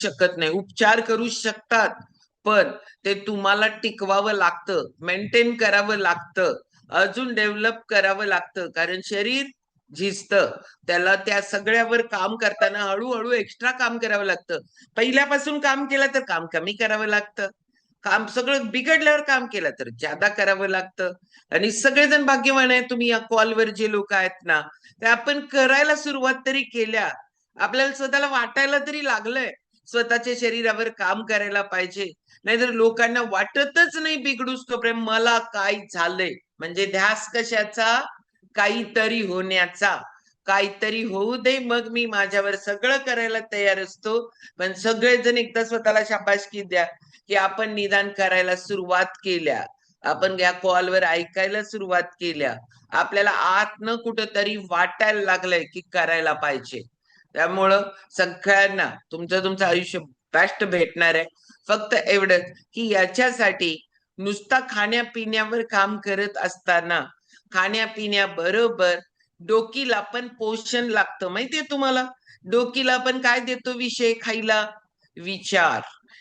शकत नाही. उपचार करू शकतात, पण ते तुम्हाला टिकवावं लागतं, मेंटेन करावं लागतं, अजून डेव्हलप करावं लागतं. कारण शरीर झिजतं, त्याला त्या सगळ्यावर काम करताना हळूहळू एक्स्ट्रा काम करावं लागतं. पहिल्यापासून काम केलं तर काम कमी करावं लागतं, काम सगळं बिघडल्यावर काम केलं तर ज्यादा करावं लागतं. आणि सगळेजण भाग्यवान आहे, तुम्ही या कॉलवर जे लोक आहेत ना, ते आपण करायला सुरुवात तरी केल्या, आपल्याला स्वतःला वाटायला तरी लागलंय स्वतःच्या शरीरावर काम करायला पाहिजे. नाहीतर लोकांना वाटतच नाही बिघडूस तोपर्यंत मला काय झालंय. म्हणजे ध्यास कशाचा? काहीतरी होण्याचा. काहीतरी होऊ दे, मग मी माझ्यावर सगळं करायला तयार असतो. पण सगळेजण एकदा स्वतःला शाबासकी द्या की आपण निदान करायला सुरुवात केल्या, आपण या कॉलवर ऐकायला सुरुवात केल्या, आपल्याला आतनं कुठंतरी वाटायला लागलंय की करायला पाहिजे. त्यामुळं सगळ्यांना तुमचं आयुष्य बेस्ट भेटणार आहे. फक्त एवढंच की याच्यासाठी नुसता खाण्यापिण्यावर काम करत असताना खाण्यापिण्याबरोबर डोकीला पण पोषण लागतं. माहितीये तुम्हाला, डोकीला पण काय देतो विषय खायला? विचार.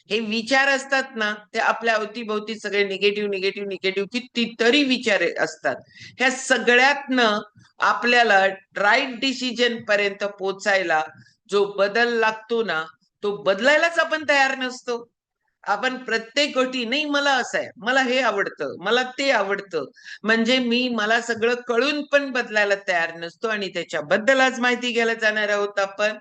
हे विचार असतात ना, ते आपल्या अवतीभोवती सगळे निगेटिव्ह निगेटिव्ह निगेटिव्ह कितीतरी विचार असतात. ह्या सगळ्यातनं आपल्याला राईट डिसिजन पर्यंत पोचायला जो बदल लागतो ना, तो बदलायलाच आपण तयार नसतो. आपण प्रत्येक गोष्टी नाही, मला असं आहे, मला हे आवडतं, मला ते आवडतं, म्हणजे मला सगळं कळून पण बदलायला तयार नसतो. आणि त्याच्याबद्दल आज माहिती घ्यायला जाणार आहोत आपण.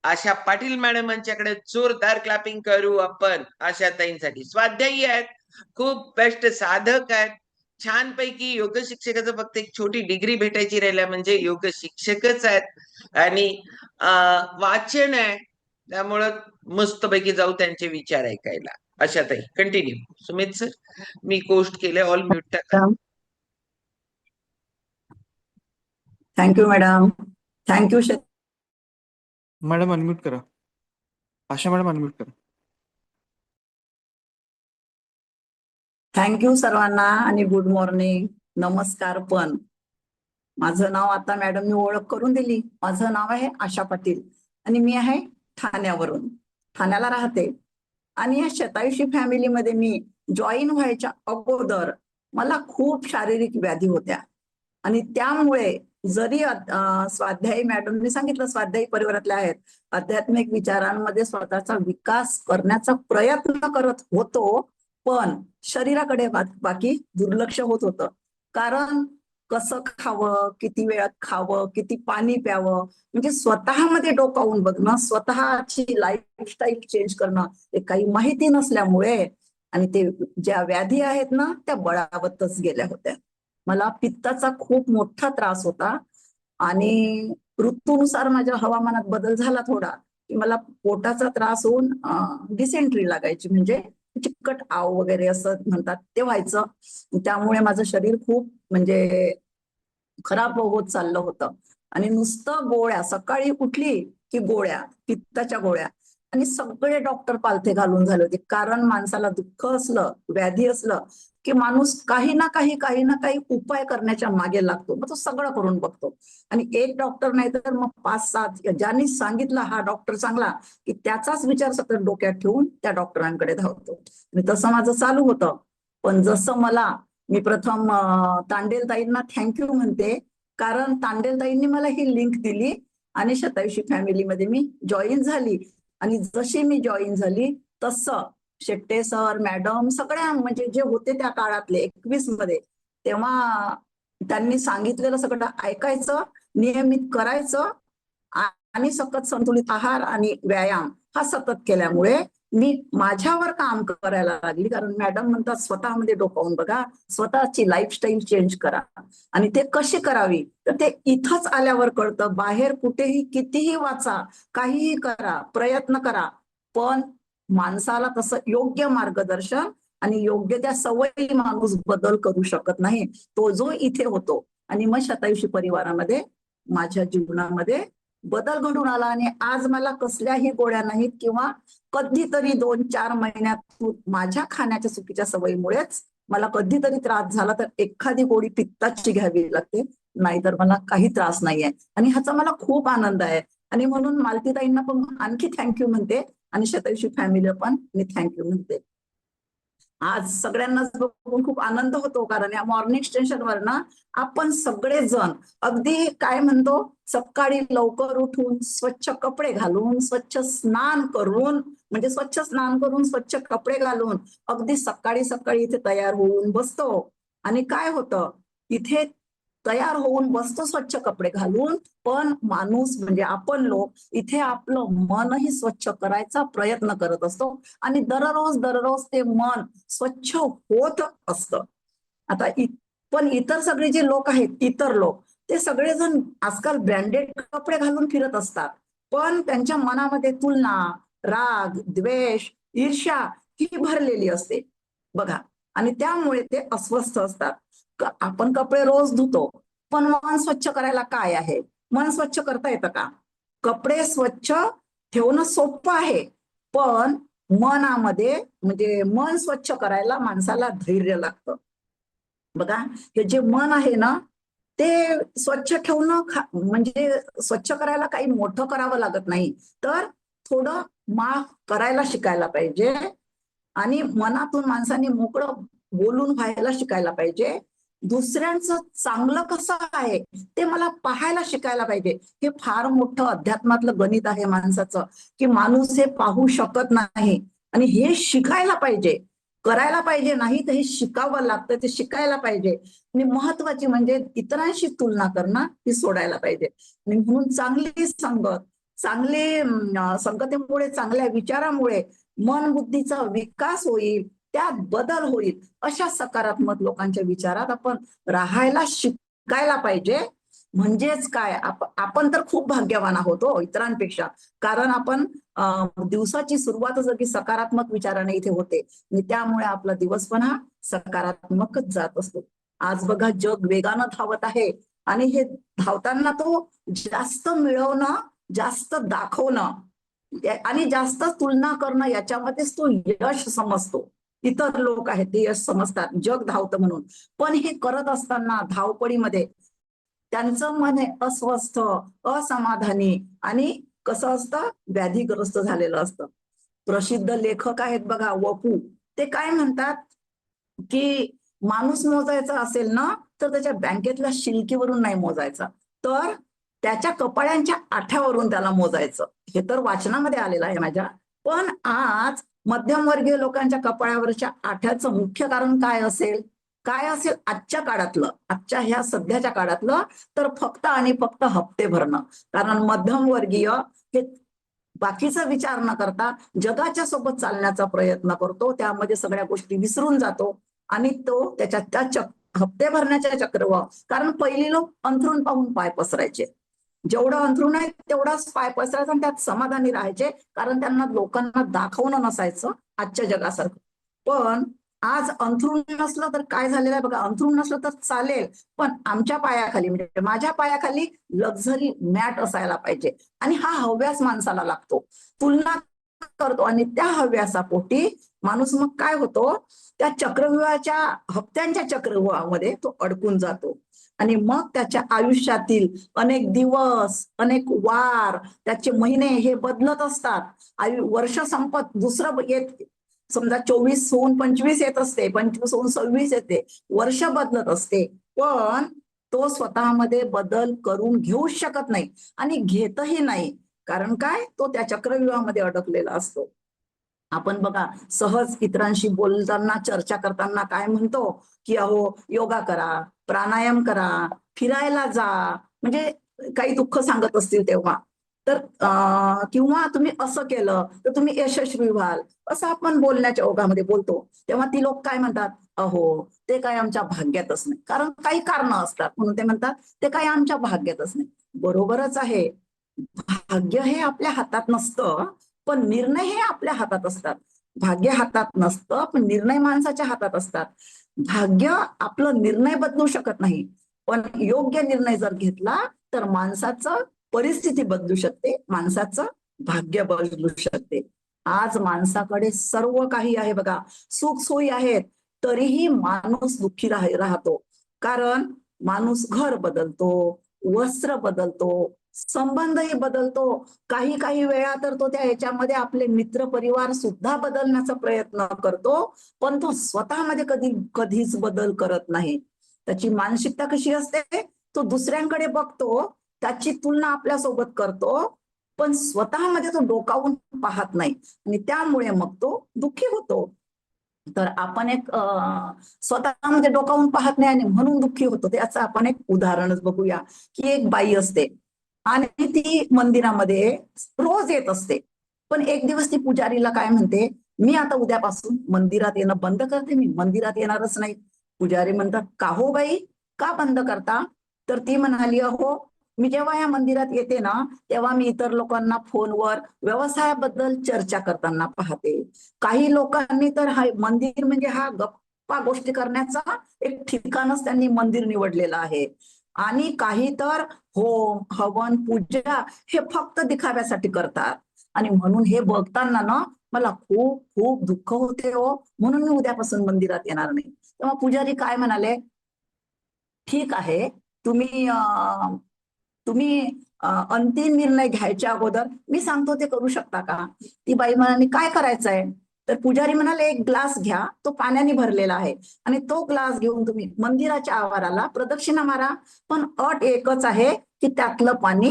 आशा पाटील मॅडमांच्याकडे जोरदार क्लॅपिंग करू आपण. आशा ताईंसाठी स्वाध्यायी आहेत, खूप बेस्ट साधक आहेत, छानपैकी योग शिक्षकाचं फक्त एक छोटी डिग्री भेटायची राहिल्या म्हणजे योग शिक्षकच आहेत. आणि वाचन आहे, त्यामुळं मस्तपैकी जाऊ त्यांचे विचार ऐकायला. आशा ताई कंटिन्यू. सुमित सर, मी पोस्ट केले, ऑल म्यूट टाका. Thank you madam. Thank you madam unmute करा. आशा मॅडम अनम्यूट करा. थँक्यू सर्वांना आणि गुड मॉर्निंग, नमस्कार. पण माझं नाव आता मॅडमनी ओळख करून दिली. माझं नाव आहे आशा पाटील आणि मी आहे ठाण्यावरून, ठाण्याला राहते. आणि या शतायुषी फॅमिलीमध्ये मी जॉईन व्हायच्या अगोदर मला खूप शारीरिक व्याधी होत्या आणि त्यामुळे जरी स्वाध्यायी मॅडमनी सांगितलं स्वाध्यायी परिवारातल्या आहेत, आध्यात्मिक विचारांमध्ये स्वतःचा विकास करण्याचा प्रयत्न करत होतो, पण शरीराकडे बाकी दुर्लक्ष होत होतं. कारण कसं खावं, किती वेळात खावं, किती पाणी प्यावं, म्हणजे स्वतःमध्ये डोकावून बघणं, स्वतःची लाईफस्टाईल चेंज करणं हे काही माहिती नसल्यामुळे आणि ते ज्या व्याधी आहेत ना त्या बळावतच गेल्या होत्या. मला पित्ताचा खूप मोठा त्रास होता आणि ऋतूनुसार माझ्या हवामानात बदल झाला थोडा की मला पोटाचा त्रास होऊन डिसेंट्री लागायची, म्हणजे चिकट आव वगैरे असं म्हणतात ते व्हायचं. त्यामुळे माझं शरीर खूप म्हणजे खराब होत चाललं होतं. आणि नुसतं गोळ्या, सकाळी उठली की गोळ्या, पित्ताच्या गोळ्या, आणि सगळे डॉक्टर पालथे घालून झाले होते. कारण माणसाला दुःख असलं, व्याधी असलं की माणूस काही ना काही उपाय करण्याच्या मागे लागतो, मग तो सगळं करून बघतो. आणि एक डॉक्टर नाही तर मग 5-7 ज्यांनी सांगितलं हा डॉक्टर चांगला की त्याचाच विचार सतत डोक्यात ठेवून त्या डॉक्टरांकडे धावतो. आणि तसं माझं चालू होतं. पण जसं मी प्रथम तांडेलताईंना थँक्यू म्हणते, कारण तांडेलताईंनी मला ही लिंक दिली आणि शतायुषी फॅमिलीमध्ये मी जॉईन झाली. आणि जशी मी जॉईन झाली तसं शेट्टे सर, मॅडम, सगळ्या म्हणजे जे होते त्या काळातले 21 मध्ये, तेव्हा त्यांनी सांगितलेलं सगळं ऐकायचं, नियमित करायचं आणि सतत संतुलित आहार आणि व्यायाम हा सतत केल्यामुळे मी माझ्यावर काम करायला लागली. कारण मॅडम म्हणतात स्वतःमध्ये डोकावून बघा, स्वतःची लाईफस्टाईल चेंज करा. आणि ते कशी करावी तर ते इथंच आल्यावर कळतं. बाहेर कुठेही कितीही वाचा, काहीही करा, प्रयत्न करा, पण माणसाला तसं योग्य मार्गदर्शन आणि योग्य त्या सवयी माणूस बदल करू शकत नाही, तो जो इथे होतो. आणि मग शतायुषी परिवारामध्ये माझ्या जीवनामध्ये बदल घडून आला. आणि आज मला कसल्याही गोळ्या नाहीत किंवा कधीतरी 2-4 महिन्यात माझ्या खाण्याच्या चुकीच्या सवयीमुळेच मला कधीतरी त्रास झाला तर एखादी गोळी पित्ताची घ्यावी लागते, नाहीतर मला काही त्रास नाहीये. आणि ह्याचा मला खूप आनंद आहे. आणि म्हणून मालतीताईंना पण आणखी थँक्यू म्हणते आणि शतयुषी फॅमिली पण मी थँक्यू म्हणते. आज सगळ्यांनाच बघून खूप आनंद होतो, कारण या मॉर्निंग स्टेशनवर ना आपण सगळेजण अगदी काय म्हणतो, सकाळी लवकर उठून स्वच्छ कपडे घालून, स्वच्छ स्नान करून, म्हणजे स्वच्छ स्नान करून स्वच्छ कपडे घालून अगदी सकाळी सकाळी इथे तयार होऊन बसतो. आणि काय होतं, इथे तयार होऊन बसतो स्वच्छ कपडे घालून, पण माणूस म्हणजे आपण लोक इथे आपलं मनही स्वच्छ करायचा प्रयत्न करत असतो आणि दररोज दररोज ते मन स्वच्छ होत असतं. आता पण इतर सगळे जे लोक आहेत, इतर लोक, ते सगळेजण आजकाल ब्रँडेड कपडे घालून फिरत असतात, पण त्यांच्या मनामध्ये तुलना, राग, द्वेष, ईर्ष्या ही भरलेली असते बघा. आणि त्यामुळे ते अस्वस्थ असतात. आपण कपडे रोज धुतो, पण मन स्वच्छ करायला काय आहे? मन स्वच्छ करता येतं का? कपडे स्वच्छ ठेवणं सोपं आहे, पण मनामध्ये म्हणजे मन स्वच्छ करायला माणसाला धैर्य लागतं बघा. हे जे मन आहे ना, ते स्वच्छ ठेवणं म्हणजे स्वच्छ करायला काही मोठं करावं लागत नाही, तर थोडं माफ करायला शिकायला पाहिजे. आणि मनातून माणसाने मोकळं बोलून व्हायला शिकायला पाहिजे. दुसऱ्यांचं चांगलं कसं आहे ते मला पाहायला शिकायला पाहिजे. हे फार मोठं अध्यात्मातलं गणित आहे माणसाचं, की माणूस हे पाहू शकत नाही आणि हे शिकायला पाहिजे, करायला पाहिजे. नाही तर हे शिकावं लागतं, ते शिकायला पाहिजे. आणि महत्वाची म्हणजे इतरांशी तुलना करणं ही सोडायला पाहिजे. आणि म्हणून चांगली संगत, चांगले संगतीमुळे, चांगल्या विचारामुळे मन बुद्धीचा विकास होईल, त्यात बदल होईल. अशा सकारात्मक लोकांच्या विचारात आपण राहायला शिकायला पाहिजे. म्हणजेच काय, आपण तर खूप भाग्यवान आहोत हो इतरांपेक्षा, कारण आपण दिवसाची सुरुवातच अगदी सकारात्मक विचाराने इथे होते आणि त्यामुळे आपला दिवस पण हा सकारात्मकच जात असतो. आज बघा जग वेगानं धावत आहे आणि हे धावताना तो जास्त मिळवणं, जास्त दाखवणं आणि जास्त तुलना करणं याच्यामध्येच तो यश समजतो. इतर लोक आहेत ते यश समजतात, जग धावतं म्हणून. पण हे करत असताना धावपळीमध्ये त्यांचं मन अस्वस्थ, असमाधानी आणि कसं असतं, व्याधीग्रस्त झालेलं असतं. प्रसिद्ध लेखक आहेत बघा वपू, ते काय म्हणतात की माणूस मोजायचा असेल ना, तर त्याच्या बँकेतल्या शिलकीवरून नाही मोजायचा, तर त्याच्या कपाळांच्या आठ्यावरून त्याला मोजायचं. हे तर वाचनामध्ये आलेलं आहे माझ्या. पण आज मध्यमवर्गीय लोकांच्या कपाळावरच्या आठ्याचं मुख्य कारण काय असेल? काय असेल आजच्या काळातलं, आजच्या ह्या सध्याच्या काळातलं? तर फक्त आणि फक्त हप्ते भरणं. कारण मध्यमवर्गीय हे बाकीचा विचार न करता जगाच्या सोबत चालण्याचा प्रयत्न करतो, त्यामध्ये सगळ्या गोष्टी विसरून जातो आणि तो त्याच्या त्या हप्ते भरण्याच्या चक्रवाढ. कारण पहिली लोक अंथरूण पाहून पाय पसरायचे, जेवढं अंथरूण आहे तेवढाच पाय पसरायचा आणि त्यात समाधानी राहायचे, कारण त्यांना लोकांना दाखवणं नसायचं आजच्या जगासारखं. पण आज अंथरूण नसलं तर काय झालेलं आहे बघा, अंथरूण नसलं तर चालेल, पण आमच्या पायाखाली म्हणजे माझ्या पायाखाली लक्झरी मॅट असायला पाहिजे. आणि हा हव्यास माणसाला लागतो, तुलना करतो आणि त्या हव्यासापोटी माणूस मग काय होतो, त्या चक्रव्यूहाच्या, हप्त्यांच्या चक्रव्यूहामध्ये तो अडकून जातो. आणि मग त्याच्या आयुष्यातील अनेक दिवस, अनेक वार, त्याचे महिने हे बदलत असतात. वर्ष संपत दुसरं येत, समजा 24 होऊन 25 येत असते, 25 होऊन 26 येते, वर्ष बदलत असते, पण तो स्वतःमध्ये बदल करून घेऊ शकत नाही आणि घेतही नाही. कारण काय, तो त्या चक्रव्यूहामध्ये अडकलेला असतो. आपण बघा सहज इतरांशी बोलताना, चर्चा करताना काय म्हणतो की अहो योगा करा, प्राणायाम करा, फिरायला जा, म्हणजे काही दुःख सांगत असतील तेव्हा, तर किंवा तुम्ही असं केलं तर तुम्ही यशस्वी व्हाल, असं आपण बोलण्याच्या ओघामध्ये बोलतो. तेव्हा ती लोक काय म्हणतात, अहो ते काय आमच्या भाग्यातच नाही. कारण काही कारण असतात म्हणून ते म्हणतात ते काय आमच्या भाग्यातच नाही. बरोबरच आहे, भाग्य हे आपल्या हातात नसतं, पण निर्णय हे आपल्या हातात असतात. भाग्य हातात नसतं, पण निर्णय माणसाच्या हातात असतात. भाग्य आपलं निर्णय बदलू शकत नाही, पण योग्य निर्णय जर घेतला तर माणसाचं परिस्थिती बदलू शकते, माणसाचं भाग्य बदलू शकते. आज माणसाकडे सर्व काही आहे बघा, सुख सोयी आहेत, तरीही माणूस दुःखी राहतो. कारण माणूस घर बदलतो, वस्त्र बदलतो, संबंधही बदलतो. काही काही वेळा तर तो त्या ह्याच्यामध्ये आपले मित्र परिवार सुद्धा बदलण्याचा प्रयत्न करतो, पण तो स्वतःमध्ये कधीच बदल करत नाही. त्याची मानसिकता कशी असते, तो दुसऱ्यांकडे बघतो, त्याची तुलना आपल्यासोबत करतो, पण स्वतःमध्ये तो डोकावून पाहत नाही आणि त्यामुळे मग तो दुःखी होतो. तर आपण एक स्वतःमध्ये डोकावून पाहत नाही आणि म्हणून दुःखी होतो, त्याचं आपण एक उदाहरणच बघूया. की एक बाई असते आणि ती मंदिरामध्ये रोज येत असते, पण एक दिवस ती पुजारीला काय म्हणते, मी आता उद्यापासून मंदिरात येणं बंद करते, मी मंदिरात येणारच नाही. पुजारी म्हणतात, का हो बाई, का बंद करता? तर ती म्हणाली, अहो, मी जेव्हा या मंदिरात येते ना, तेव्हा मी इतर लोकांना फोनवर व्यवसायाबद्दल चर्चा करताना पाहते. काही लोकांनी तर हा मंदिर म्हणजे हा गप्पा गोष्टी करण्याचा एक ठिकाणच त्यांनी मंदिर निवडलेलं आहे. आणि काही तर होम हवन पूजा हे फक्त दिखाव्यासाठी करतात. आणि म्हणून हे बघताना ना मला खूप खूप दुःख होते हो, म्हणून मी उद्यापासून मंदिरात येणार नाही. तेव्हा पुजारी काय म्हणाले, ठीक आहे, तुम्ही तुम्ही अंतिम निर्णय घ्यायच्या अगोदर मी सांगतो ते करू शकता का? ती बाई म्हणाली, काय करायचंय? तर पुजारी म्हणाले, एक ग्लास घ्या, तो पाण्याने भरलेला आहे, आणि तो ग्लास घेऊन तुम्ही मंदिराच्या आवाराला प्रदक्षिणा मारा, पण अट एकच आहे की त्यातलं पाणी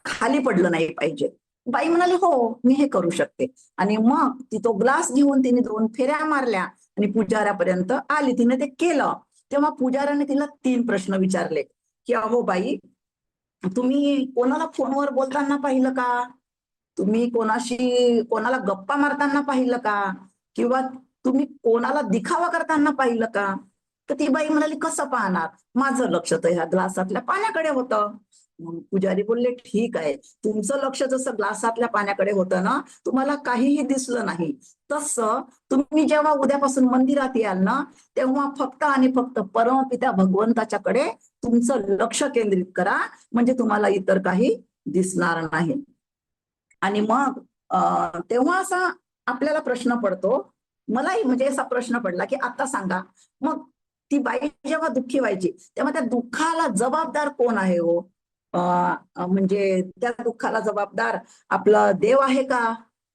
खाली पडलं नाही पाहिजे. बाई म्हणाली, हो, मी हे करू शकते. आणि मग ती तो ग्लास घेऊन तिने 2 फेऱ्या मारल्या आणि पुजाऱ्यापर्यंत आली. तिने ते केलं. तेव्हा पुजाऱ्याने तिला 3 प्रश्न विचारले की, अहो बाई, तुम्ही कोणाला फोनवर बोलताना पाहिलं का? तुम्ही कोणाला गप्पा मारताना पाहिलं का? किंवा तुम्ही कोणाला दिखावा करताना पाहिलं का? तर ती बाई म्हणाली, कसं पाहणार? माझं लक्ष तर ह्या ग्लासातल्या पाण्याकडे होतं. मग पुजारी बोलले, ठीक आहे, तुमचं लक्ष जसं ग्लासातल्या पाण्याकडे होतं ना, तुम्हाला काहीही दिसलं नाही, तसं तुम्ही जेव्हा उद्यापासून मंदिरात याल ना, तेव्हा फक्त आणि फक्त परमपिता भगवंताच्याकडे तुमचं लक्ष केंद्रित करा, म्हणजे तुम्हाला इतर काही दिसणार नाही. आणि मग तेव्हा असा आपल्याला प्रश्न पडतो, मलाही म्हणजे असा प्रश्न पडला की आता सांगा, मग ती बाई जेव्हा दुःखी व्हायची तेव्हा त्या दुःखाला जबाबदार कोण आहे हो? म्हणजे त्या दुःखाला जबाबदार आपला देव आहे का?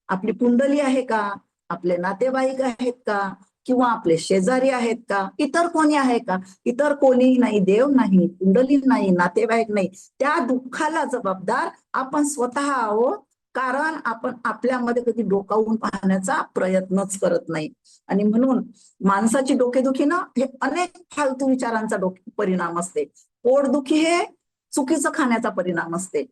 आपली कुंडली आहे का? आपले नातेवाईक आहेत का? किंवा आपले शेजारी आहेत का? इतर कोणी आहे का? इतर कोणी नाही, देव नाही, कुंडली नाही, नातेवाईक नाही. त्या दुःखाला जबाबदार आपण स्वतः आहोत, कारण आपण आपल्यामध्ये कधी डोकावून पाहण्याचा प्रयत्नच करत नाही. आणि म्हणून माणसाची डोकेदुखी ना हे अनेक फालतू विचारांचा परिणाम असते. पोटदुखी हे चुकीचं खाण्याचा परिणाम असते.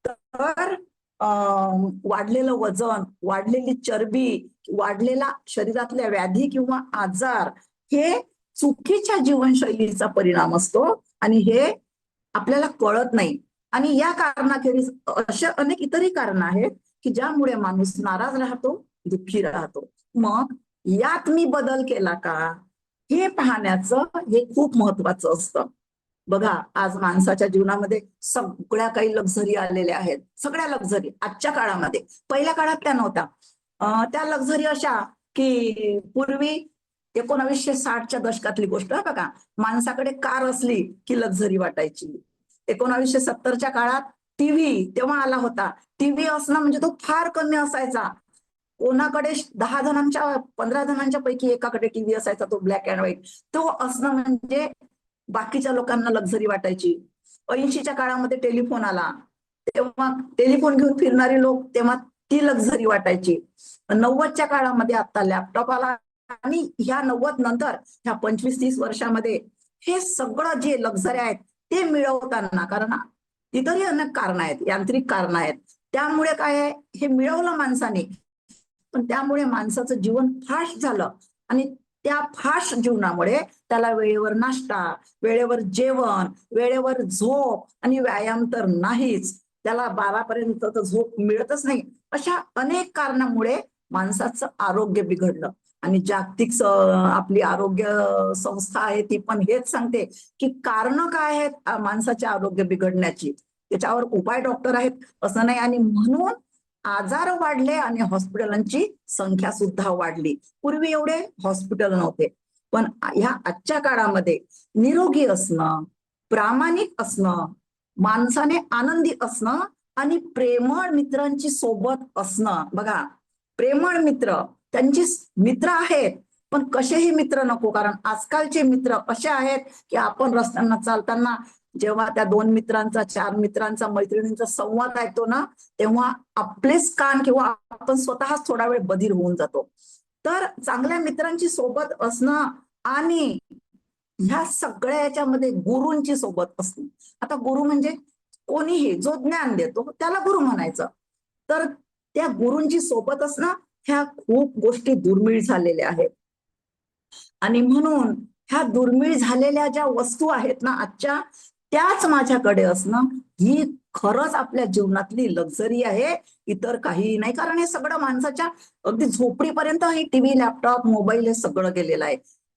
तर वाढलेलं वजन, वाढलेली चरबी, वाढलेला शरीरातल्या व्याधी किंवा आजार हे चुकीच्या जीवनशैलीचा परिणाम असतो आणि हे आपल्याला कळत नाही. आणि या कारणाखेरीज अशा अनेक इतरही कारण आहेत की ज्यामुळे माणूस नाराज राहतो, दुःखी राहतो. मग यात मी बदल केला का, हे पाहण्याचं हे खूप महत्वाचं असतं. बघा, आज माणसाच्या जीवनामध्ये सगळ्या काही लक्झरी आलेल्या आहेत, सगळ्या लक्झरी आजच्या काळामध्ये. पहिल्या काळात त्या नव्हत्या. त्या लक्झरी अशा की पूर्वी 1960च्या दशकातली गोष्ट बघा, माणसाकडे कार असली की लक्झरी वाटायची. 1970च्या काळात टीव्ही तेव्हा आला होता. टीव्ही असणं म्हणजे तो फार कमी असायचा. कोणाकडे 10 जणांच्या 15 जणांच्या पैकी एकाकडे टीव्ही असायचा, तो ब्लॅक अँड व्हाईट. तो असणं म्हणजे बाकीच्या लोकांना लक्झरी वाटायची. 80च्या काळामध्ये टेलिफोन आला, तेव्हा टेलिफोन घेऊन फिरणारे लोक, तेव्हा ती लक्झरी वाटायची. 90च्या काळामध्ये आता लॅपटॉप आला आणि ह्या 90 नंतर ह्या 25-30 वर्षामध्ये हे सगळं जे लक्झरी आहेत ते मिळवताना, कारण इतरही अनेक कारण आहेत, यांत्रिक कारण आहेत, त्यामुळे काय आहे, हे मिळवलं माणसाने, पण त्यामुळे माणसाचं जीवन फास्ट झालं. आणि त्या फास्ट जीवनामुळे त्याला वेळेवर नाश्ता, वेळेवर जेवण, वेळेवर झोप आणि व्यायाम तर नाहीच, त्याला 12 पर्यंत तर झोप मिळतच नाही. अशा अनेक कारणामुळे माणसाचं आरोग्य बिघडलं. आणि जागतिक आपली आरोग्य संस्था आहे ती पण हेच सांगते की कारण काय आहेत माणसाचे आरोग्य बिघडण्याची, त्याच्यावर उपाय डॉक्टर आहेत असं नाही. आणि म्हणून आजार वाढले आणि हॉस्पिटलांची संख्या सुद्धा वाढली. पूर्वी एवढे हॉस्पिटल नव्हते, पण ह्या आजच्या काळामध्ये निरोगी असणं, प्रामाणिक असणं, माणसाने आनंदी असणं आणि प्रेमळ मित्रांची सोबत असणं. बघा, प्रेमळ मित्र, त्यांची मित्र आहेत, पण कसेही मित्र नको. कारण आजकालचे मित्र असे आहेत की आपण रस्त्यांना चालताना जेव्हा त्या 2 मित्रांचा, 4 मित्रांचा, मैत्रिणींचा संवाद ऐकतो ना, तेव्हा आपलेच कान किंवा आपण स्वतःच थोडा वेळ बधीर होऊन जातो. तर चांगल्या मित्रांची सोबत असणं आणि ह्या सगळ्या याच्यामध्ये गुरूंची सोबत असते. आता गुरु म्हणजे कोणीही जो ज्ञान देतो त्याला गुरु म्हणायचं. तर त्या गुरूंची सोबत असणं, ह्या खूप गोष्टी दुर्मिळ झालेल्या आहेत. आणि म्हणून ह्या दुर्मिळ झालेल्या ज्या वस्तू आहेत ना आजच्या, त्याच माझ्याकडे असणं ही खरंच आपल्या जीवनातली लक्झरी आहे, इतर काहीही नाही. कारण हे सगळं माणसाच्या अगदी झोपडीपर्यंत हे टीव्ही, लॅपटॉप, मोबाईल हे सगळं गेलेलं आहे.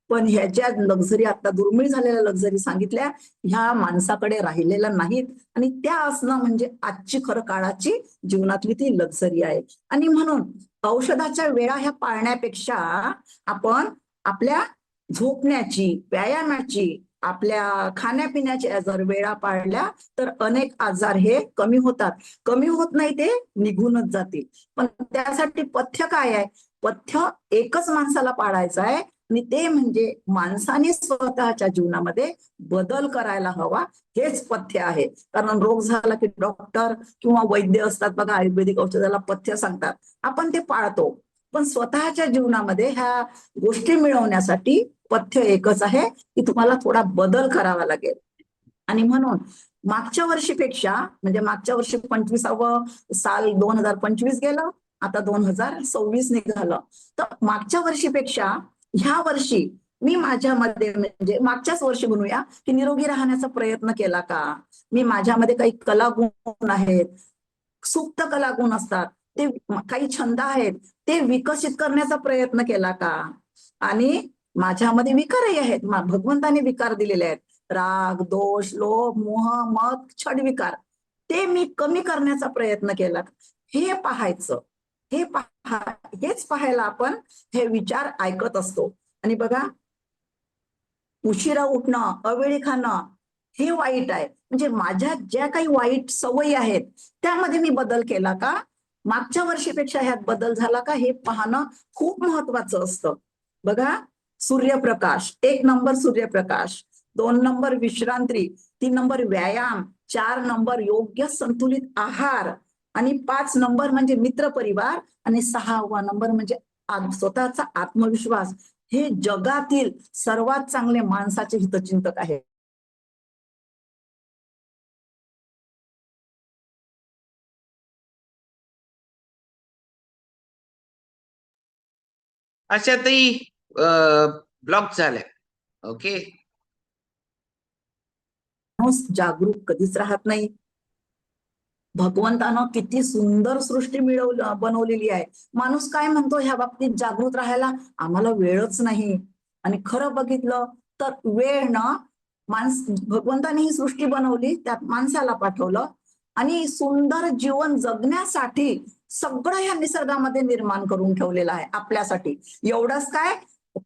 पण ह्याच्या लक्झरी, आता दुर्मिळ झालेल्या लक्झरी सांगितल्या, ह्या माणसाकडे राहिलेल्या नाहीत. आणि त्या असणं म्हणजे आजची खरं काळाची जीवनातली ती लक्झरी आहे. आणि म्हणून औषधाच्या वेळा ह्या पाळण्यापेक्षा आपण आपल्या झोपण्याची, व्यायामाची, आपल्या खाण्यापिण्याच्या जर वेळा पाळल्या तर अनेक आजार हे कमी होतात. कमी होत नाही, ते निघूनच जातील. पण त्यासाठी पथ्य काय आहे? पथ्य एकच माणसाला पाळायचं आहे, आणि ते म्हणजे माणसाने स्वतःच्या जीवनामध्ये बदल करायला हवा, हेच पथ्य आहे. कारण रोग झाला की डॉक्टर किंवा वैद्य असतात बघा, आयुर्वेदिक औषधाला पथ्य सांगतात, आपण ते पाळतो. पण स्वतःच्या जीवनामध्ये ह्या गोष्टी मिळवण्यासाठी पथ्य एकच आहे की तुम्हाला थोडा बदल करावा लागेल. आणि म्हणून मागच्या वर्षीपेक्षा, म्हणजे मागच्या वर्षी 25वं साल 2025 गेलं, आता 2026 निघालं, तर मागच्या वर्षीपेक्षा ह्या वर्षी मी माझ्यामध्ये, म्हणजे मागच्याच वर्षी म्हणूया, की निरोगी राहण्याचा प्रयत्न केला का? मी माझ्यामध्ये काही कलागुण आहेत, सुप्त कलागुण असतात, ते काही छंद आहेत, ते विकसित करण्याचा प्रयत्न केला का? आणि माझ्यामध्ये विकारही आहेत, भगवंताने विकार दिलेले आहेत, राग, दोष, लोभ, मोह, मद, छड विकार, ते मी कमी करण्याचा प्रयत्न केला, हे पाहायचं. हेच पाहायला आपण हे विचार ऐकत असतो. आणि बघा, उशिरा उठणं, अवेळी खाणं, हे वाईट आहे. म्हणजे माझ्या ज्या काही वाईट सवयी आहेत त्यामध्ये मी बदल केला का? मागच्या वर्षीपेक्षा ह्यात बदल झाला का? हे पाहणं खूप महत्वाचं असतं. बघा, सूर्यप्रकाश, 1 नंबर सूर्यप्रकाश, 2 नंबर विश्रांती, 3 नंबर व्यायाम, 4 नंबर योग्य संतुलित आहार, आणि 5 नंबर म्हणजे मित्रपरिवार, आणि 6वा नंबर म्हणजे स्वतःचा आत्मविश्वास. हे जगातील सर्वात चांगले माणसाचे हितचिंतक आहे. अशातही ब्लॉक झालाय. ओके, माणूस जागरूक कधीच राहत नाही. भगवंतानं किती सुंदर सृष्टी बनवलेली आहे. माणूस काय म्हणतो ह्या बाबतीत जागृत राहायला? आम्हाला वेळच नाही. आणि खरं बघितलं तर वेळ ना, भगवंताने ही सृष्टी बनवली, त्यात माणसाला पाठवलं, आणि सुंदर जीवन जगण्यासाठी सगळं ह्या निसर्गामध्ये निर्माण करून ठेवलेलं आहे आपल्यासाठी. एवढंच काय,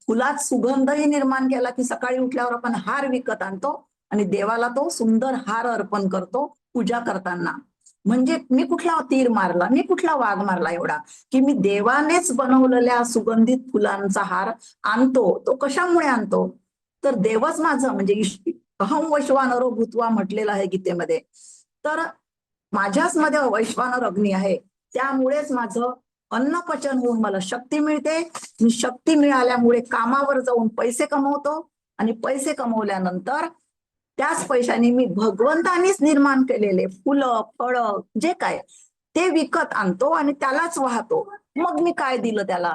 फुलात सुगंधही निर्माण केला की सकाळी उठल्यावर आपण हार विकत आणतो आणि देवाला तो सुंदर हार अर्पण करतो पूजा करताना. म्हणजे मी कुठला तीर मारला, मी कुठला वाघ मारला एवढा, की मी देवानेच बनवलेल्या सुगंधित फुलांचा हार आणतो. तो कशामुळे आणतो? तर देवच माझं, म्हणजे अहम वैश्वानरो भूत्वा म्हटलेलं आहे गीतेमध्ये. तर माझ्याच मध्ये वैश्वानर अग्नी आहे, त्यामुळेच माझं अन्न पचन होऊन मला शक्ती मिळते. मी शक्ती मिळाल्यामुळे कामावर जाऊन पैसे कमवतो, आणि पैसे कमवल्यानंतर त्याच पैशाने मी भगवंतानीच निर्माण केलेले फुलं, फळं, जे काय ते विकत आणतो आणि त्यालाच वाहतो. मग मी काय दिलं त्याला?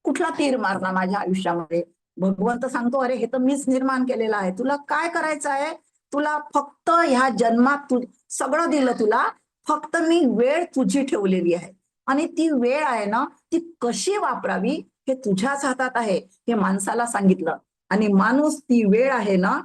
कुठला तीर मारला माझ्या आयुष्यामध्ये? भगवंत सांगतो, अरे हे तर मीच निर्माण केलेलं आहे, तुला काय करायचं आहे? तुला फक्त ह्या जन्मात सगळं दिलं तुला, फक्त मी वेळ तुझी ठेवलेली आहे, आणि ती वेळ आहे ना, ती कशी वापरावी हे तुझ्याच हातात आहे, हे माणसाला सांगितलं. आणि माणूस ती वेळ आहे ना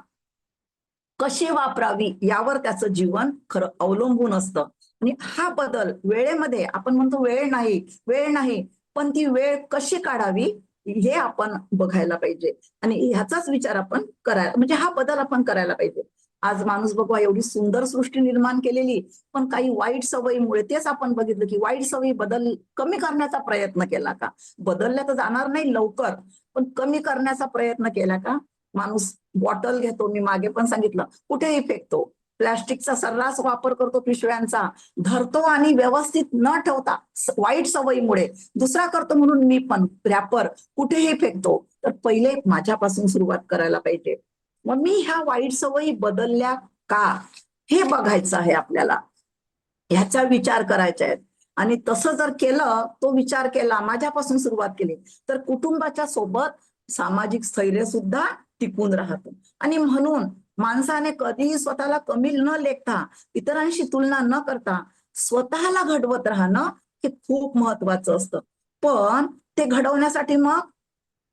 कशी वापरावी यावर त्याचं जीवन खरं अवलंबून असतं. आणि हा बदल वेळेमध्ये, आपण म्हणतो वेळ नाही, वेळ नाही, पण ती वेळ कशी काढावी हे आपण बघायला पाहिजे. आणि ह्याचाच विचार आपण करायला, म्हणजे हा बदल आपण करायला पाहिजे. आज माणूस बघा एवढी सुंदर सृष्टी निर्माण केलेली, पण काही वाईट सवयीमुळे तेच आपण बघितलं की वाईट सवयी कमी करण्याचा प्रयत्न केला का? बदलल्या तर जाणार नाही लवकर, पण कमी करण्याचा प्रयत्न केला का? माणूस बॉटल घेतो, मी मागे पण सांगितलं, कुठेही फेकतो. प्लास्टिकचा सर्रास वापर करतो, पिशव्यांचा धरतो आणि व्यवस्थित न ठेवता वाईट सवयीमुळे दुसरा करतो म्हणून मी पण रॅपर कुठेही फेकतो. तर पहिले माझ्यापासून सुरुवात करायला पाहिजे. मग मी ह्या वाईट सवयी बदलल्या का हे बघायचं आहे आपल्याला, ह्याचा विचार करायचा आहे. आणि तसं जर केलं, तो विचार केला, माझ्यापासून सुरुवात केली, तर कुटुंबाच्या सोबत सामाजिक स्थैर्य सुद्धा टिकून राहतं. आणि म्हणून माणसाने कधीही स्वतःला कमी न लेखता, इतरांशी तुलना न करता स्वतःला घडवत राहणं हे खूप महत्वाचं असतं. पण ते घडवण्यासाठी मग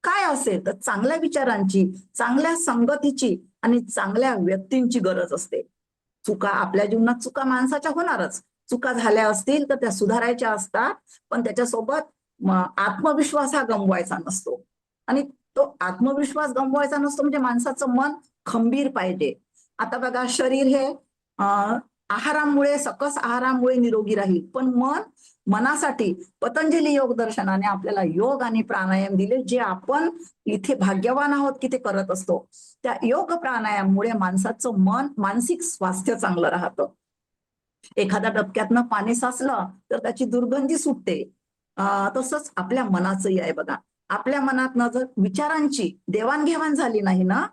काय असेल तर चांगल्या विचारांची, चांगल्या संगतीची आणि चांगल्या व्यक्तींची गरज असते. चुका आपल्या जीवनात, चुका माणसाच्या होणारच. चुका झाल्या असतील तर त्या सुधारायच्या असतात, पण त्याच्यासोबत आत्मविश्वास हा गमवायचा नसतो. आणि तो आत्मविश्वास गमवायचा नसतो म्हणजे माणसाचं मन खंबीर पाहिजे. आता बघा, शरीर हे आहारामुळे, सकस आहारामुळे निरोगी राहील, पण मनासाठी पतंजली योग दर्शनाने आपल्याला योग आणि प्राणायाम दिले, जे आपण इथे भाग्यवान आहोत की ते करत असतो. त्या योग प्राणायाममुळे माणसाचं मानसिक स्वास्थ्य चांगलं राहतं. एखाद्या डबक्यातनं पाणी साचलं तर त्याची दुर्गंधी सुटते. तसंच आपल्या मनाचंही आहे बघा. आपल्या मनातनं जर विचारांची देवाणघेवाण झाली नाही ना,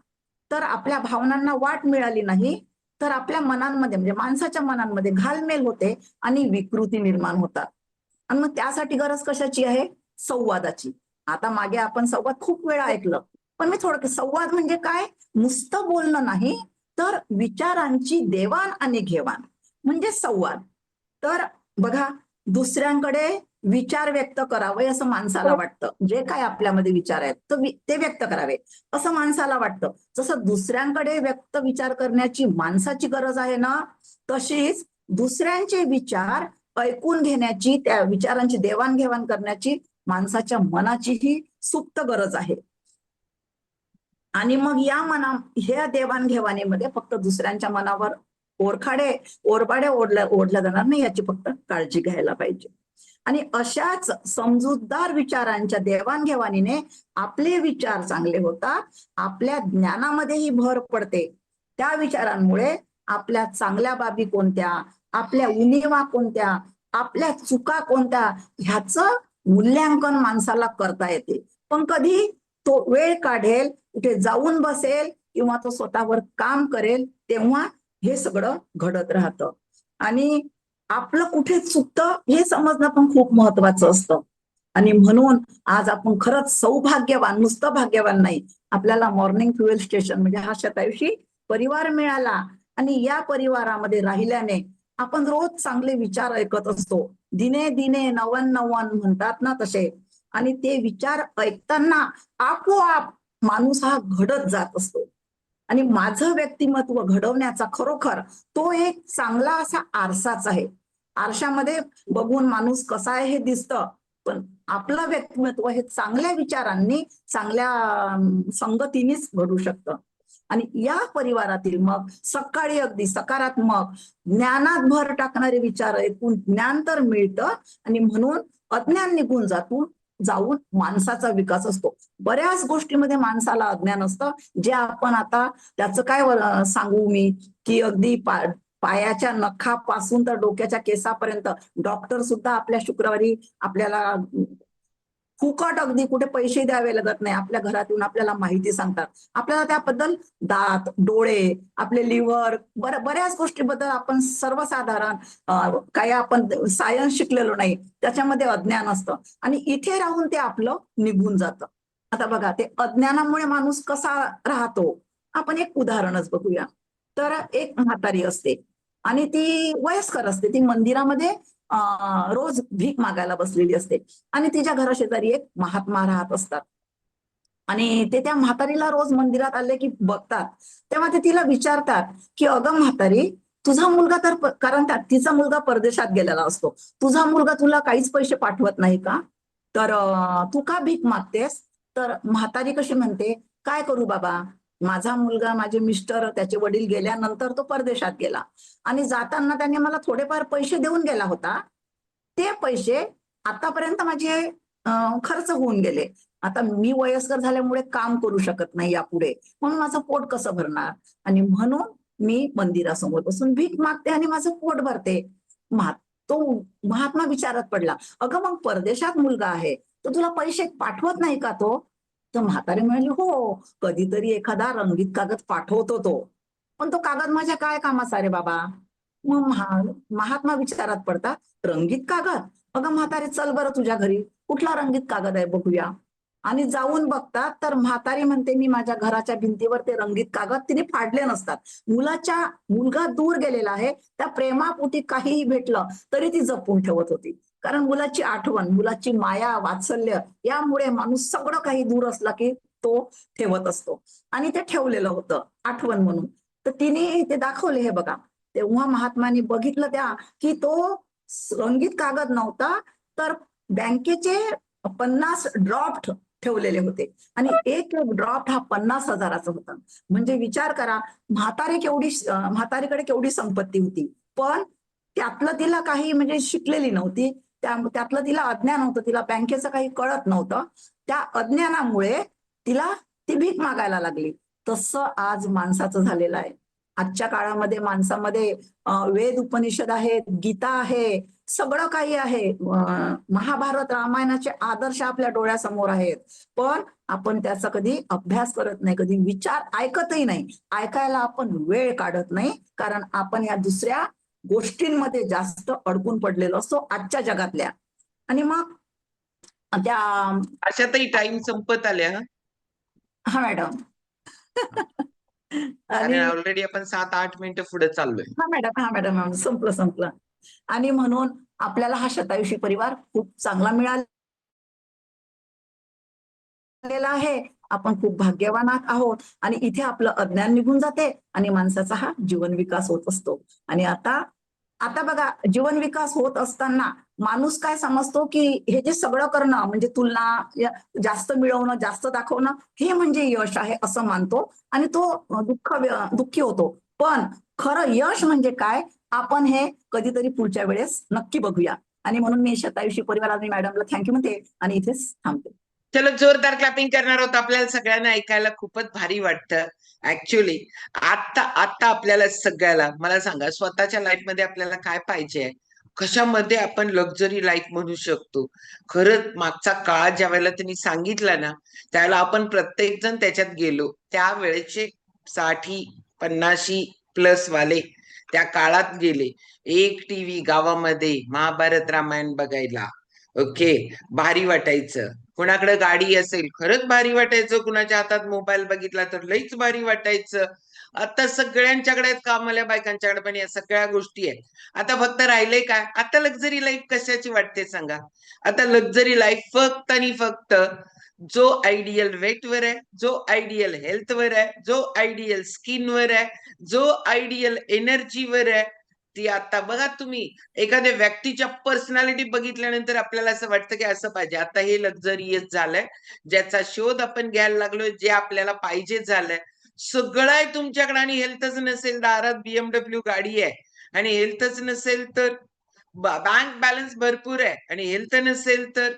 तर आपल्या भावनांना वाट मिळाली नाही, तर आपल्या मनांमध्ये म्हणजे माणसाच्या मनांमध्ये घालमेल होते आणि विकृती निर्माण होतात. आणि मग त्यासाठी गरज कशाची आहे? संवादाची. आता मागे आपण संवाद खूप वेळा ऐकलं, पण मी थोडं, संवाद म्हणजे काय? नुसतं बोलणं नाही, तर विचारांची देवाण आणि घेवाण म्हणजे संवाद. तर बघा, दुसऱ्यांकडे विचार व्यक्त करावे असं माणसाला वाटतं. जे काय आपल्यामध्ये विचार आहेत तर ते व्यक्त करावे असं माणसाला वाटतं. जसं दुसऱ्यांकडे व्यक्त विचार करण्याची माणसाची गरज आहे ना, तशीच दुसऱ्यांचे विचार ऐकून घेण्याची, त्या विचारांची देवाणघेवाण करण्याची माणसाच्या मनाचीही सुप्त गरज आहे. आणि मग ह्या देवाणघेवाणीमध्ये फक्त दुसऱ्यांच्या मनावर ओरबाडे ओढल्या जाणार नाही, याची फक्त काळजी घ्यायला पाहिजे. आणि अशाच समजूतदार विचारांच्या देवाणघेवाणीने आपले विचार चांगले होतात, आपल्या ज्ञानामध्येही भर पडते. त्या विचारांमुळे आपल्या चांगल्या बाबी कोणत्या, आपल्या उणिवा कोणत्या, आपल्या चुका कोणत्या, ह्याचं मूल्यांकन माणसाला करता येते. पण कधी तो वेळ काढेल, कुठे जाऊन बसेल किंवा तो स्वतःवर काम करेल, तेव्हा हे सगळं घडत राहतं. आणि आपलं कुठे चुकतं हे समजणं पण खूप महत्वाचं असतं. आणि म्हणून आज आपण खरंच सौभाग्यवान, नुसतं भाग्यवान नाही, आपल्याला मॉर्निंग फ्युएल स्टेशन म्हणजे हा शतायुषी परिवार मिळाला. आणि या परिवारामध्ये राहिल्याने आपण रोज चांगले विचार ऐकत असतो. दिने दिने नवन नवन म्हणतात ना तसे. आणि ते विचार ऐकताना आपोआप माणूस हा घडत जात असतो. आणि माझं व्यक्तिमत्व घडवण्याचा खरोखर तो एक चांगला असा आरसाच आहे. आरशामध्ये बघून माणूस कसा आहे हे दिसतं, पण आपलं व्यक्तिमत्व हे चांगल्या विचारांनी, चांगल्या संगतीनेच घडू शकतं. आणि या परिवारातील मग सकाळी अगदी सकारात्मक, ज्ञानात भर टाकणारे विचार ऐकून ज्ञान तर मिळतं, आणि म्हणून अज्ञान निघून जाऊन माणसाचा विकास असतो. बऱ्याच गोष्टीमध्ये माणसाला अज्ञान असतं, जे आपण आता त्याचं काय सांगू मी, की अगदी पायाच्या नखापासून तर डोक्याच्या केसापर्यंत डॉक्टर सुद्धा आपल्या शुक्रवारी आपल्याला फुकट, अगदी कुठे पैसे द्यावे लागत नाही, आपल्या घरात येऊन आपल्याला माहिती सांगतात. आपल्याला त्याबद्दल दात, डोळे, आपले लिव्हर, बऱ्याच गोष्टीबद्दल आपण सर्वसाधारण काही आपण सायन्स शिकलेलो नाही, त्याच्यामध्ये अज्ञान असतं. आणि इथे राहून ते आपलं निघून जातं. आता बघा, ते अज्ञानामुळे माणूस कसा राहतो, आपण एक उदाहरणच बघूया. तर एक म्हातारी असते आणि ती वयस्कर असते, ती मंदिरामध्ये रोज भीक मागायला बसलेली असते. आणि तिच्या घराशेजारी एक महात्मा राहत असतात. आणि ते त्या म्हातारीला रोज मंदिरात आले की बघतात, तेव्हा ते तिला विचारतात की अगं म्हातारी, तुझा मुलगा तर कारण तिचा मुलगा परदेशात गेलेला असतो, तुझा मुलगा तुला काहीच पैसे पाठवत नाही का, तर तू का भीक मागतेस? तर म्हातारी कशी म्हणते, काय करू बाबा, माझा मुलगा, माझे मिस्टर, त्याचे वडील गेल्यानंतर तो परदेशात गेला आणि जाताना त्याने मला थोडेफार पैसे देऊन गेला होता. ते पैसे आतापर्यंत माझे खर्च होऊन गेले. आता मी वयस्कर झाल्यामुळे काम करू शकत नाही यापुढे, म्हणून माझं पोट कसं भरणार? आणि म्हणून मी मंदिरासमोर बसून भीक मागते आणि माझं पोट भरते. तो महात्मा विचारात पडला, अगं मग परदेशात मुलगा आहे, तर तुला पैसे पाठवत नाही का तो? तर म्हातारी म्हणाली, हो, कधीतरी एखादा रंगीत कागद पाठवतो तो, पण तो कागद माझ्या काय कामाचा रे बाबा? मग महात्मा विचारात पडतात, रंगीत कागद? अगं म्हातारी, चल बरं तुझ्या घरी, कुठला रंगीत कागद आहे बघूया. आणि जाऊन बघतात तर म्हातारी म्हणते, मी माझ्या घराच्या भिंतीवर ते रंगीत कागद तिने फाडले नसतात. मुलगा दूर गेलेला आहे, त्या प्रेमापोटी काहीही भेटलं तरी ती जपून ठेवत होती. कारण मुलाची आठवण, मुलाची माया, वात्सल्य यामुळे माणूस सगळं काही दूर असला की तो ठेवत असतो. आणि ते ठेवलेलं होतं आठवण म्हणून. तर तिने ते दाखवले, हे बघा. तेव्हा महात्माने बघितलं त्या की तो रंगीत कागद नव्हता, तर बँकेचे 50 ड्रॉफ्ट ठेवलेले होते आणि एक ड्रॉफ्ट हा 50,000चा होता. म्हणजे विचार करा, म्हातारीकडे केवढी संपत्ती होती, पण त्यातलं तिला काही म्हणजे शिकलेली नव्हती, त्यातलं तिला अज्ञान होतं, तिला बँकेचं काही कळत नव्हतं. त्या अज्ञानामुळे तिला ती भीक मागायला लागली. तसं आज माणसाचं झालेलं आहे. आजच्या काळामध्ये माणसामध्ये वेद उपनिषद आहेत, गीता आहे, सगळं काही आहे. महाभारत रामायणाचे आदर्श आपल्या डोळ्यासमोर आहेत, पण आपण त्याचा कधी अभ्यास करत नाही, कधी विचार ऐकतही नाही. ऐकायला आपण वेळ काढत नाही, कारण आपण या दुसऱ्या गोष्टींमध्ये जास्त अडकून पडलेलो असतो आजच्या जगातल्या. आणि मग त्या अशातही टाइम संपत आल्या हा. हा मॅडम. कारण आणि ऑलरेडी आपण 7-8 मिनिटं पुढे चाललोय. हा मॅडम, संपलं. आणि म्हणून आपल्याला हा शतायुषी परिवार खूप चांगला मिळालेला आहे. आपण खूप भाग्यवान आहोत आणि इथे आपलं अज्ञान निघून जाते आणि माणसाचा हा जीवन विकास होत असतो. आणि आता बघा, जीवन विकास होत असताना माणूस काय समजतो की हे जे सगळं करणं म्हणजे तुलना, जास्त मिळवणं, जास्त दाखवणं, हे म्हणजे यश आहे असं मानतो आणि तो दुःखी होतो. पण खरं यश म्हणजे काय, आपण हे कधीतरी पुढच्या वेळेस नक्की बघूया. आणि म्हणून मी शतायुषी परिवार आणि मॅडमला थँक्यू म्हणते आणि इथेच थांबते. चलो, जोरदार क्लॅपिंग करणार आहोत. आपल्याला सगळ्यांना ऐकायला खूपच भारी वाटतं. ऍक्च्युली आता आपल्याला सगळ्याला मला सांगा, स्वतःच्या लाईफ मध्ये आपल्याला काय पाहिजे, कशामध्ये आपण लक्झरी लाईफ म्हणू शकतो. खरंच मागचा काळ ज्या वेळेला त्यांनी सांगितला ना, त्यावेळेला आपण प्रत्येक जण त्याच्यात गेलो. त्या वेळेचे 60-50 प्लस वाले त्या काळात गेले. एक टीव्ही गावामध्ये महाभारत रामायण बघायला, ओके, भारी वाटायचं. कुणाकडे गाडी असेल खरंच भारी वाटायचं, कुणाच्या हातात मोबाईल बघितला तर लईच भारी वाटायचं. आता सगळ्यांच्याकडे आहेत, कामाल्या बायकांच्याकडे पण या सगळ्या गोष्टी आहेत. आता फक्त राहिलंय काय, आता लक्झरी लाईफ कशाची वाटते सांगा? आता लक्झरी लाईफ फक्त आणि फक्त जो आयडियल वेट वर आहे, जो आयडियल हेल्थ वर आहे, जो आयडियल स्किन वर आहे, जो आयडियल एनर्जी वर आहे, ती आता बघा तुम्ही. एखाद्या व्यक्तीच्या पर्सनॅलिटी बघितल्यानंतर आपल्याला असं वाटतं की असं पाहिजे. आता हे लक्झरियस झालंय, ज्याचा शोध आपण घ्यायला लागलोय, जे आपल्याला पाहिजे झालंय. सगळं आहे तुमच्याकडे आणि हेल्थच नसेल, दारात BMW गाडी आहे आणि हेल्थच नसेल तर, बँक बॅलन्स भरपूर आहे आणि हेल्थ नसेल तर